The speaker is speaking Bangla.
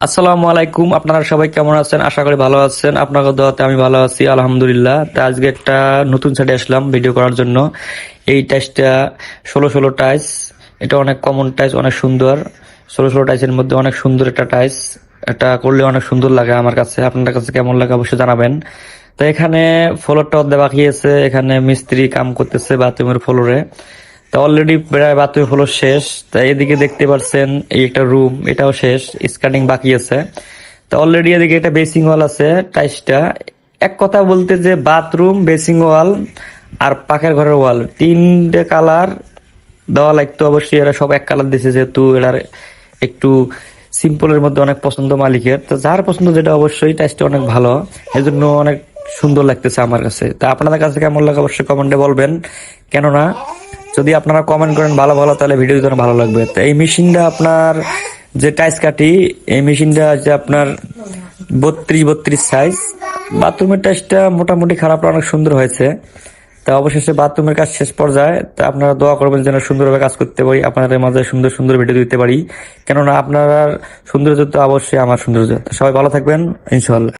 আসসালামু আলাইকুম। আপনারা সবাই কেমন আছেন? আশা করি ভালো আছেন। আপনাদের দোয়াতে আমি ভালো আছি, আলহামদুলিল্লাহ। তো আজকে একটা নতুন সাইটে আসলাম ভিডিও করার জন্য। এই টাইসটা 16 টাইস। এটা অনেক কমন টাইস, অনেক সুন্দর। 16 টাইসের মধ্যে অনেক সুন্দর একটা টাইস। এটা করলে অনেক সুন্দর লাগে আমার কাছে। আপনাদের কাছে কেমন লাগে অবশ্যই জানাবেন। তো এখানে ফ্লোরটা অর্ধেক বাকি আছে। এখানে মিস্ত্রি কাম করতেছে বাথরুমের ফ্লোরে। তা অলরেডি প্রায় বাথরুম হলো শেষ। তা এদিকে দেখতে পাচ্ছেন এই একটা রুম, এটাও শেষ, স্কার্টিং বাকি আছে। তা অলরেডি এদিকে একটা বেসিং ওয়াল আছে টাইসটা। এক কথা বলতে যে বাথরুম, বেসিং ওয়াল আর পাকের ঘরের ওয়াল তিনটে কালার দেওয়া লাগতো। অবশ্যই এরা সব এক কালার দিছে, যেহেতু এটার একটু সিম্পলের মধ্যে অনেক পছন্দ মালিকের। তো যার পছন্দ যেটা অবশ্যই টাইসটা অনেক ভালো, এই জন্য অনেক সুন্দর লাগতেছে আমার কাছে। তা আপনাদের কাছে কেমন লাগে অবশ্যই কমেন্টে বলবেন। কেননা যদি আপনারা কমেন্ট করেন ভালো ভালো, তাহলে ভিডিও যেন ভালো লাগবে। তো এই মেশিনটা আপনার যে টাইস কাটি, এই মেশিনটা যে আপনার 32 সাইজ। বাথরুমের টাইসটা মোটামুটি খারাপ না, অনেক সুন্দর হয়েছে। তা অবশেষে বাথরুমের কাজ শেষ পর্যায়ে। তা আপনারা দোয়া করবেন যেন সুন্দরভাবে কাজ করতে পারি, আপনাদের মাঝে সুন্দর সুন্দর ভিডিও দিতে পারি। কেননা আপনার সৌন্দর্য তো অবশ্যই আমার সৌন্দর্য। তো সবাই ভালো থাকবেন, ইনশাআল্লাহ।